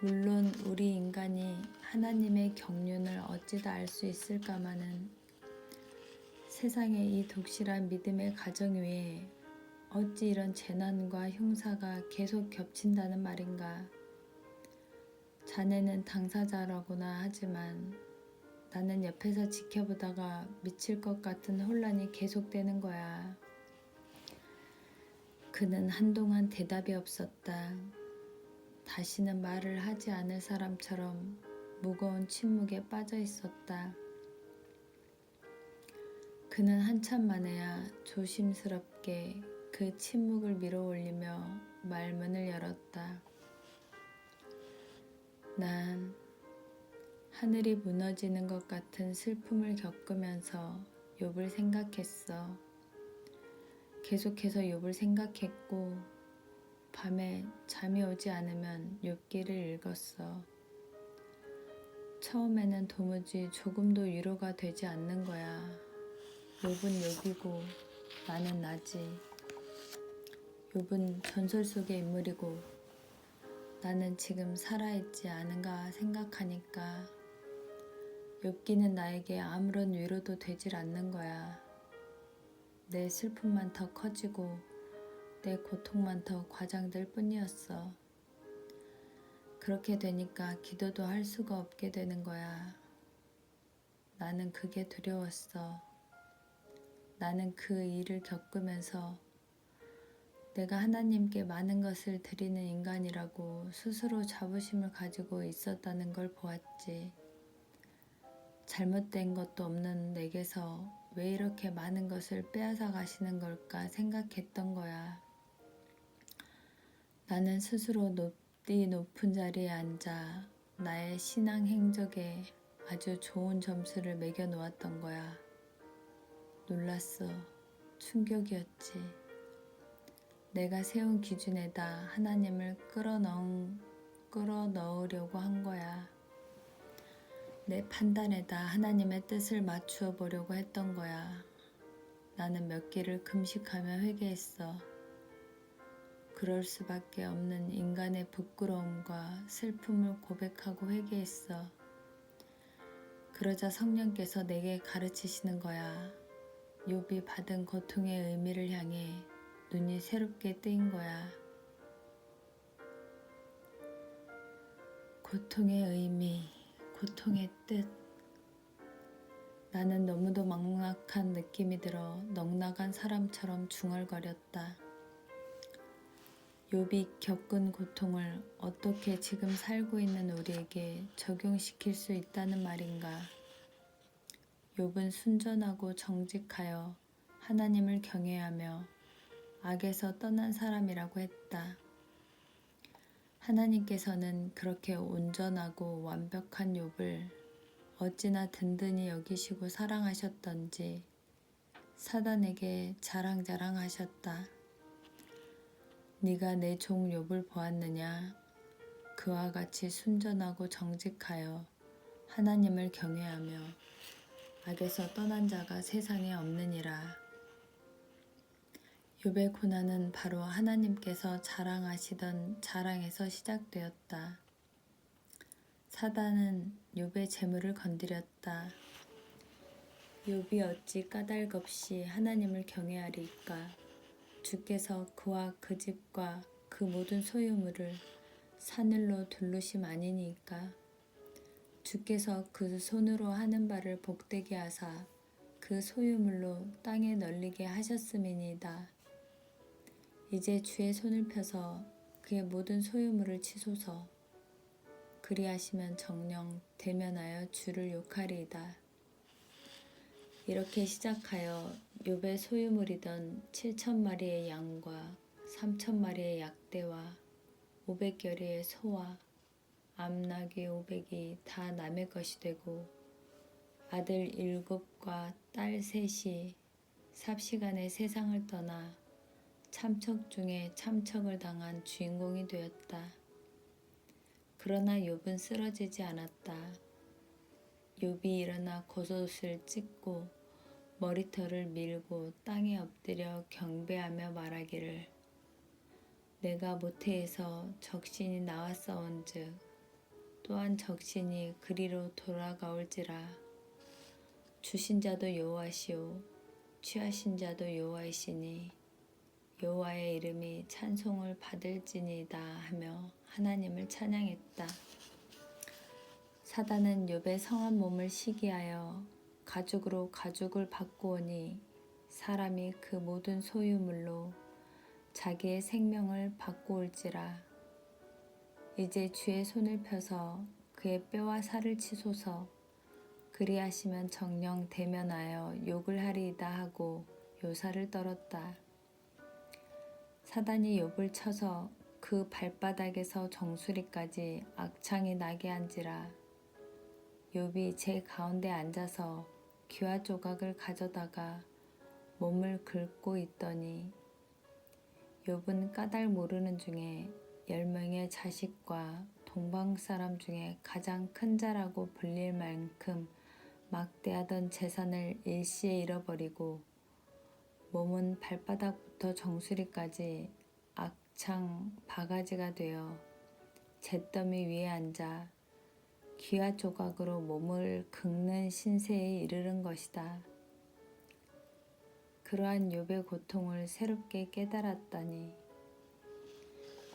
물론 우리 인간이 하나님의 경륜을 어찌다 알 수 있을까마는 세상의 이 독실한 믿음의 가정 위에 어찌 이런 재난과 흉사가 계속 겹친다는 말인가. 자네는 당사자라고나 하지만 나는 옆에서 지켜보다가 미칠 것 같은 혼란이 계속되는 거야. 그는 한동안 대답이 없었다. 다시는 말을 하지 않을 사람처럼 무거운 침묵에 빠져 있었다. 그는 한참 만에야 조심스럽게 그 침묵을 밀어올리며 말문을 열었다. 난 하늘이 무너지는 것 같은 슬픔을 겪으면서 욥을 생각했어. 계속해서 욥을 생각했고 밤에 잠이 오지 않으면 욥기를 읽었어. 처음에는 도무지 조금도 위로가 되지 않는 거야. 욥은 욥이고 나는 나지. 욥은 전설 속의 인물이고 나는 지금 살아있지 않은가 생각하니까 욥기는 나에게 아무런 위로도 되질 않는 거야. 내 슬픔만 더 커지고 내 고통만 더 과장될 뿐이었어. 그렇게 되니까 기도도 할 수가 없게 되는 거야. 나는 그게 두려웠어. 나는 그 일을 겪으면서 내가 하나님께 많은 것을 드리는 인간이라고 스스로 자부심을 가지고 있었다는 걸 보았지. 잘못된 것도 없는 내게서 왜 이렇게 많은 것을 빼앗아 가시는 걸까 생각했던 거야. 나는 스스로 높은 자리에 앉아 나의 신앙 행적에 아주 좋은 점수를 매겨 놓았던 거야. 놀랐어. 충격이었지. 내가 세운 기준에다 하나님을 끌어넣으려고 한 거야. 내 판단에다 하나님의 뜻을 맞추어 보려고 했던 거야. 나는 몇 개를 금식하며 회개했어. 그럴 수밖에 없는 인간의 부끄러움과 슬픔을 고백하고 회개했어. 그러자 성령께서 내게 가르치시는 거야. 욥이 받은 고통의 의미를 향해 눈이 새롭게 뜨인 거야. 고통의 의미, 고통의 뜻. 나는 너무도 막막한 느낌이 들어 넉나간 사람처럼 중얼거렸다. 욥이 겪은 고통을 어떻게 지금 살고 있는 우리에게 적용시킬 수 있다는 말인가? 욥은 순전하고 정직하여 하나님을 경외하며 악에서 떠난 사람이라고 했다. 하나님께서는 그렇게 온전하고 완벽한 욥을 어찌나 든든히 여기시고 사랑하셨던지 사단에게 자랑하셨다. 네가 내 종 욥을 보았느냐? 그와 같이 순전하고 정직하여 하나님을 경외하며 악에서 떠난 자가 세상에 없느니라. 욥의 고난은 바로 하나님께서 자랑하시던 자랑에서 시작되었다. 사단은 욥의 재물을 건드렸다. 욥이 어찌 까닭없이 하나님을 경외하리까? 주께서 그와 그 집과 그 모든 소유물을 사늘로 두르심 아니니까? 주께서 그 손으로 하는 바를 복되게 하사 그 소유물로 땅에 널리게 하셨음이니이다. 이제 주의 손을 펴서 그의 모든 소유물을 치소서. 그리하시면 정녕 대면하여 주를 욕하리이다. 이렇게 시작하여 욥의 소유물이던 7,000마리의 양과 3,000마리의 약대와 500겨리의 소와 암나귀 500이 다 남의 것이 되고 아들 7과 딸 3이 삽시간에 세상을 떠나 참척 중에 참척을 당한 주인공이 되었다. 그러나 욥은 쓰러지지 않았다. 욥이 일어나 겉옷을 찢고 머리털을 밀고 땅에 엎드려 경배하며 말하기를 내가 모태에서 적신이 나왔사온즉 또한 적신이 그리로 돌아가올지라. 주신 자도 여호와시오 취하신 자도 여호와이시니 여호와의 이름이 찬송을 받을지니이다 하며 하나님을 찬양했다. 사단은 욥의 성한 몸을 시기하여 가죽으로 가죽을 바꾸오니 사람이 그 모든 소유물로 자기의 생명을 바꾸올지라. 이제 주의 손을 펴서 그의 뼈와 살을 치소서. 그리하시면 정녕 대면하여 욕을 하리이다 하고 요사를 떨었다. 사단이 욥을 쳐서 그 발바닥에서 정수리까지 악창이 나게 한지라. 욥이 제 가운데 앉아서 귀화 조각을 가져다가 몸을 긁고 있더니 욥은 까닭 모르는 중에 10명의 자식과 동방 사람 중에 가장 큰 자라고 불릴 만큼 막대하던 재산을 일시에 잃어버리고 몸은 발바닥부터 정수리까지 악창 바가지가 되어 잿더미 위에 앉아 귀화 조각으로 몸을 긁는 신세에 이르는 것이다. 그러한 욥의 고통을 새롭게 깨달았다니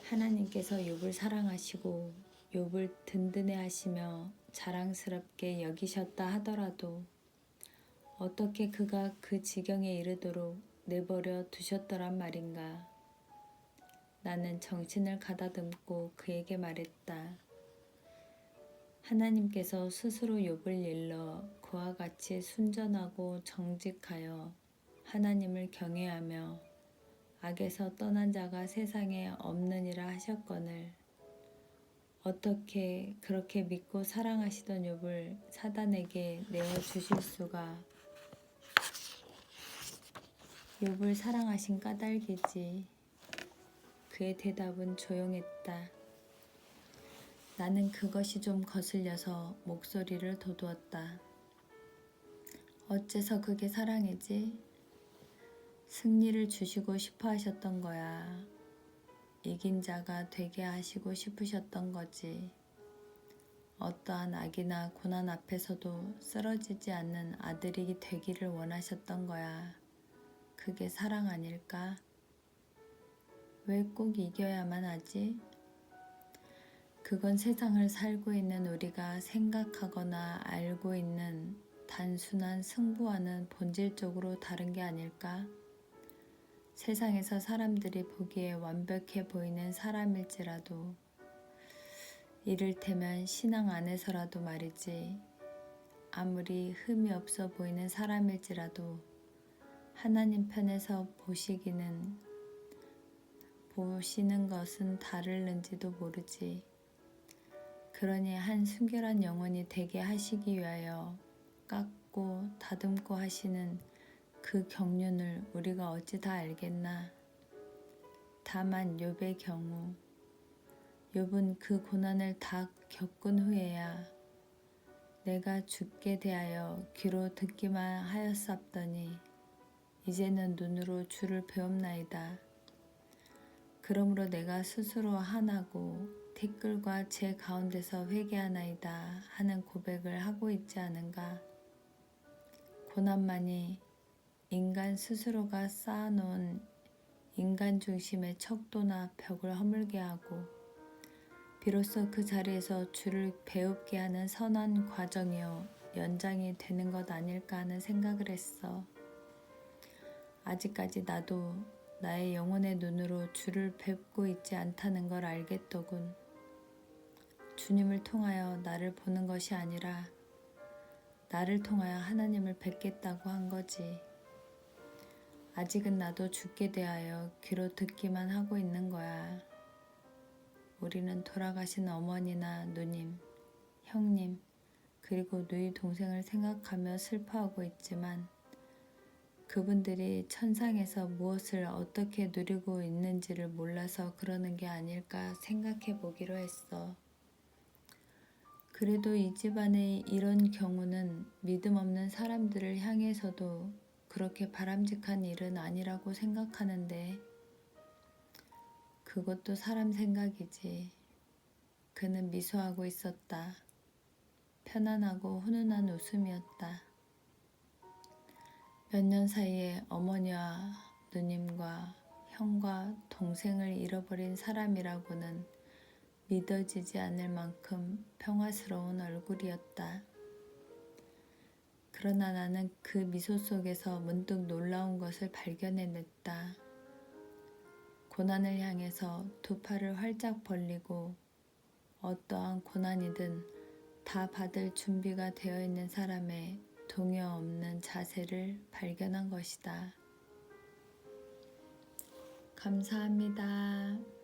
하나님께서 욥을 사랑하시고 욥을 든든해 하시며 자랑스럽게 여기셨다 하더라도 어떻게 그가 그 지경에 이르도록 내버려 두셨더란 말인가. 나는 정신을 가다듬고 그에게 말했다. 하나님께서 스스로 욥을 일러 그와 같이 순전하고 정직하여 하나님을 경외하며 악에서 떠난 자가 세상에 없느니라 하셨거늘 어떻게 그렇게 믿고 사랑하시던 욥을 사단에게 내어 주실 수가 욥을 사랑하신 까닭이지. 그의 대답은 조용했다. 나는 그것이 좀 거슬려서 목소리를 돋우었다. 어째서 그게 사랑이지? 승리를 주시고 싶어 하셨던 거야. 이긴 자가 되게 하시고 싶으셨던 거지. 어떠한 악이나 고난 앞에서도 쓰러지지 않는 아들이 되기를 원하셨던 거야. 그게 사랑 아닐까? 왜 꼭 이겨야만 하지? 그건 세상을 살고 있는 우리가 생각하거나 알고 있는 단순한 승부와는 본질적으로 다른 게 아닐까? 세상에서 사람들이 보기에 완벽해 보이는 사람일지라도 이를테면 신앙 안에서라도 말이지 아무리 흠이 없어 보이는 사람일지라도 하나님 편에서 보시는 것은 다를는지도 모르지. 그러니 한 순결한 영혼이 되게 하시기 위하여 깎고 다듬고 하시는 그 경륜을 우리가 어찌 다 알겠나. 다만 욥의 경우 욥은 그 고난을 다 겪은 후에야 내가 주께 대하여 귀로 듣기만 하였사옵더니 이제는 눈으로 주를 배웁나이다. 그러므로 내가 스스로 한하고 티끌과 제 가운데서 회개하나이다 하는 고백을 하고 있지 않은가. 고난만이 인간 스스로가 쌓아놓은 인간 중심의 척도나 벽을 허물게 하고 비로소 그 자리에서 주를 배웁게 하는 선한 과정이요 연장이 되는 것 아닐까 하는 생각을 했어. 아직까지 나도 나의 영혼의 눈으로 주를 뵙고 있지 않다는 걸 알겠더군. 주님을 통하여 나를 보는 것이 아니라 나를 통하여 하나님을 뵙겠다고 한 거지. 아직은 나도 주께 대하여 귀로 듣기만 하고 있는 거야. 우리는 돌아가신 어머니나 누님, 형님, 그리고 누이 동생을 생각하며 슬퍼하고 있지만 그분들이 천상에서 무엇을 어떻게 누리고 있는지를 몰라서 그러는 게 아닐까 생각해 보기로 했어. 그래도 이 집안의 이런 경우는 믿음 없는 사람들을 향해서도 그렇게 바람직한 일은 아니라고 생각하는데 그것도 사람 생각이지. 그는 미소하고 있었다. 편안하고 훈훈한 웃음이었다. 몇 년 사이에 어머니와 누님과 형과 동생을 잃어버린 사람이라고는 믿어지지 않을 만큼 평화스러운 얼굴이었다. 그러나 나는 그 미소 속에서 문득 놀라운 것을 발견해냈다. 고난을 향해서 두 팔을 활짝 벌리고 어떠한 고난이든 다 받을 준비가 되어 있는 사람의 동요 없는 자세를 발견한 것이다. 감사합니다.